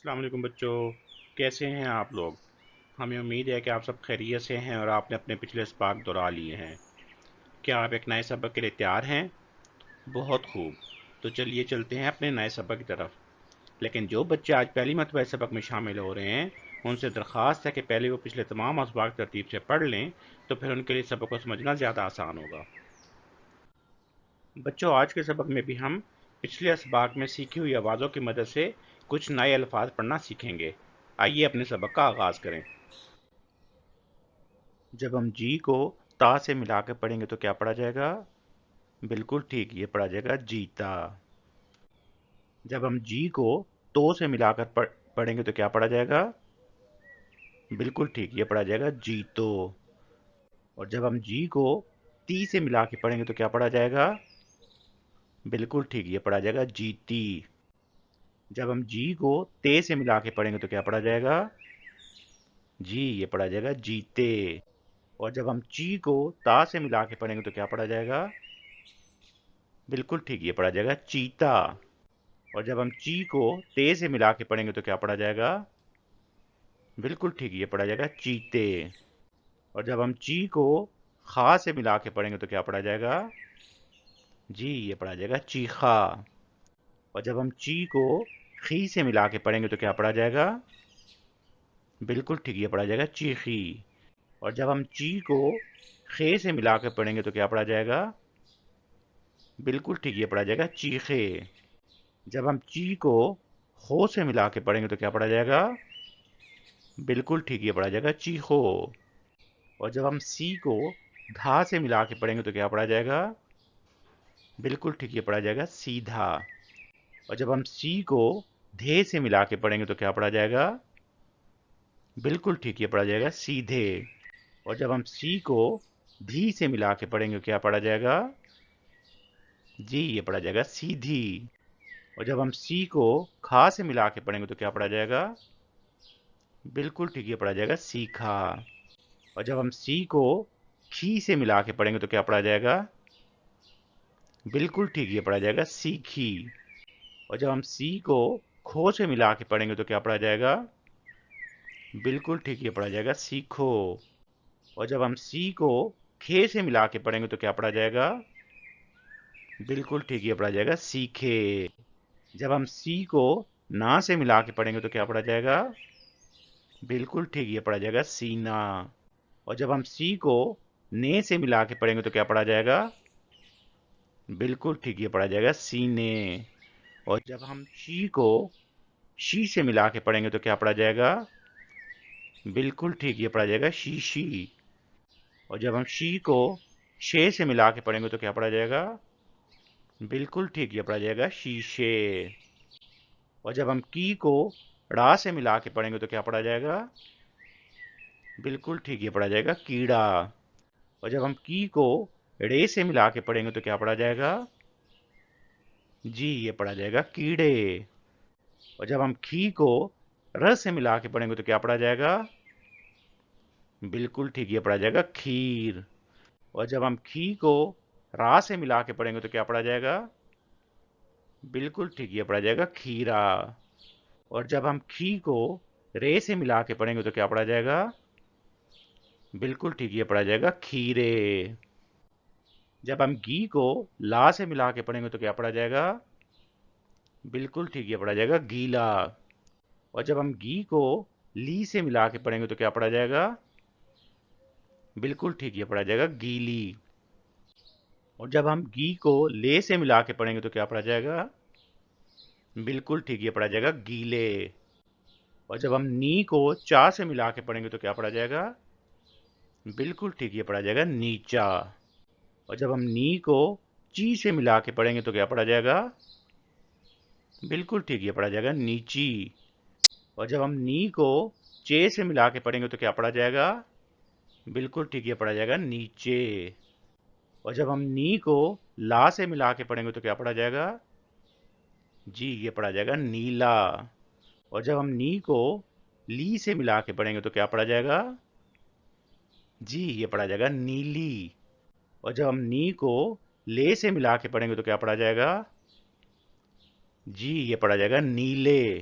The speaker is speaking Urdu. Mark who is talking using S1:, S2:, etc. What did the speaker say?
S1: السلام علیکم بچوں، کیسے ہیں آپ لوگ؟ ہمیں امید ہے کہ آپ سب خیریت سے ہیں اور آپ نے اپنے پچھلے اسباق دہرا لیے ہیں۔ کیا آپ ایک نئے سبق کے لیے تیار ہیں؟ بہت خوب، تو چلیے چلتے ہیں اپنے نئے سبق کی طرف۔ لیکن جو بچے آج پہلی مرتبہ اس سبق میں شامل ہو رہے ہیں ان سے درخواست ہے کہ پہلے وہ پچھلے تمام اسباق ترتیب سے پڑھ لیں، تو پھر ان کے لیے سبق کو سمجھنا زیادہ آسان ہوگا۔ بچوں، آج کے سبق میں بھی ہم پچھلے اسباق میں سیکھی ہوئی آوازوں کی مدد سے کچھ نئے الفاظ پڑھنا سیکھیں گے۔ آئیے اپنے سبق کا آغاز کریں۔ جب ہم جی کو تا سے ملا کے پڑھیں گے تو کیا پڑھا جائے گا؟ بالکل ٹھیک، یہ پڑھا جائے گا جیتا۔ جب ہم جی کو تو سے ملا کر پڑھیں گے تو کیا پڑھا جائے گا؟ بالکل ٹھیک، یہ پڑھا جائے گا جیتو۔ اور جب ہم جی کو تی سے ملا کے پڑھیں گے تو کیا پڑھا جائے گا؟ بالکل ٹھیک، یہ پڑھا جائے گا جیتی۔ جب ہم جی کو تے سے ملا کے پڑھیں گے تو کیا پڑھا جائے گا؟ جی، یہ پڑھا جائے گا جیتے۔ اور جب ہم چی کو تا سے ملا کے پڑھیں گے تو کیا پڑھا جائے گا؟ بالکل ٹھیک، یہ پڑھا جائے گا چیتا۔ اور جب ہم چی کو تے سے ملا کے پڑھیں گے تو کیا پڑھا جائے گا؟ بالکل ٹھیک، یہ پڑھا جائے گا چیتے۔ اور جب ہم چی کو خا سے ملا کے پڑھیں گے تو کیا پڑھا جائے گا؟ جی، یہ پڑھا جائے گا چیخا۔ اور جب ہم چی کو خی سے ملا کے پڑھیں گے تو کیا پڑھا جائے گا؟ بالکل ٹھیک، یہ پڑھا جائے گا چیخی۔ اور جب ہم چی کو خے سے ملا کے پڑھیں گے تو کیا پڑھا جائے گا؟ بالکل ٹھیک، یہ پڑھا جائے گا چیخے۔ جب ہم چی کو خو سے ملا کے پڑھیں گے تو کیا پڑھا جائے گا؟ بالکل ٹھیک، یہ پڑھا جائے گا چیخو۔ اور جب ہم سی کو دھا سے ملا کے پڑھیں گے تو کیا پڑھا جائے گا؟ بالکل ٹھیک، یہ پڑھا جائے گا سیدھا۔ اور جب ہم سی کو دھے سے ملا کے پڑھیں گے تو کیا پڑھا جائے گا؟ بالکل ٹھیک، یہ پڑھا جائے گا سیدھے۔ اور جب ہم سی کو دھی سے ملا کے پڑھیں گے تو کیا پڑھا جائے گا؟ جی، یہ پڑھا جائے گا سیدھی۔ اور جب ہم سی کو کھا سے ملا کے پڑھیں گے تو کیا پڑھا جائے گا؟ بالکل ٹھیک، یہ پڑھا جائے گا سیکھا۔ اور جب ہم سی کو کھی سے ملا کے پڑھیں گے تو کیا پڑھا جائے گا؟ بالکل ٹھیک، یہ پڑھا جائے گا سیکھی۔ اور جب ہم سی کو کھو سے ملا کے پڑھیں گے تو کیا پڑھا جائے گا؟ بالکل ٹھیک، یہ پڑھا جائے گا سیکھو۔ اور جب ہم سی کو کھے سے ملا کے پڑھیں گے تو کیا پڑھا جائے گا؟ بالکل ٹھیک، یہ پڑھا جائے گا سیکھے۔ جب ہم سی کو نا سے ملا کے پڑھیں گے تو کیا پڑھا جائے گا؟ بالکل ٹھیک، یہ پڑھا جائے گا سینا۔ اور جب ہم سی کو نے سے ملا کے پڑھیں گے تو کیا پڑھا جائے گا؟ بالکل ٹھیک، یہ پڑھا جائے گا سینے۔ اور جب ہم شی کو شی سے ملا کے پڑھیں گے تو کیا پڑھا جائے گا؟ بالکل ٹھیک، یہ پڑھا جائے گا شیشی۔ اور جب ہم شی کو شے سے ملا کے پڑھیں گے تو کیا پڑھا جائے گا؟ بالکل ٹھیک، یہ پڑھا جائے گا شیشے۔ اور جب ہم کی کو را سے ملا کے پڑھیں گے تو کیا پڑھا جائے گا؟ بالکل ٹھیک، یہ پڑھا جائے گا کیڑا۔ اور جب ہم کی کو رے سے ملا کے پڑھیں گے تو کیا پڑھا جائے گا؟ جی، یہ پڑھا جائے گا کیڑے۔ اور جب ہم کھی کو ر سے ملا کے پڑھیں گے تو کیا پڑھا جائے گا؟ بالکل ٹھیک، یہ پڑھا جائے گا کھیر۔ اور جب ہم کھی کو را سے ملا کے پڑھیں گے تو کیا پڑھا جائے گا؟ بالکل ٹھیک، یہ پڑھا جائے گا کھیرا۔ اور جب ہم کھی کو رے سے ملا کے پڑھیں گے تو کیا پڑھا جائے گا؟ بالکل ٹھیک، یہ پڑھا جائے گا کھیرے۔ جب ہم گی کو لا سے ملا کے پڑھیں گے تو کیا پڑھا جائے گا؟ بالکل ٹھیک، یہ پڑھا جائے گا گیلا۔ اور جب ہم گی کو لی سے ملا کے پڑھیں گے تو کیا پڑھا جائے گا؟ بالکل ٹھیک، یہ پڑھا جائے گا گیلی۔ اور جب ہم گی کو لے سے ملا کے پڑھیں گے تو کیا پڑھا جائے گا؟ بالکل ٹھیک، یہ پڑھا جائے گا گیلے۔ اور جب ہم نی کو چا سے ملا کے پڑھیں گے تو کیا پڑھا جائے گا؟ بالکل ٹھیک، یہ پڑھا جائے گا نیچا۔ اور جب ہم نی کو چی سے ملا کے پڑھیں گے تو کیا پڑھا جائے گا؟ بالکل ٹھیک، یہ پڑھا جائے گا نیچی۔ اور جب ہم نی کو چے سے ملا کے پڑھیں گے تو کیا پڑھا جائے گا؟ بالکل ٹھیک، یہ پڑھا جائے گا نیچے۔ اور جب ہم نی کو لا سے ملا کے پڑھیں گے تو کیا پڑھا جائے گا؟ جی، یہ پڑھا جائے گا نیلا۔ اور جب ہم نی کو لی سے ملا کے پڑھیں گے تو کیا پڑھا جائے گا؟ جی، یہ پڑھا جائے گا نیلی۔ اور جب ہم نی کو لے سے ملا کے پڑھیں گے تو کیا پڑھا جائے گا؟ جی، یہ پڑھا جائے گا نیلے۔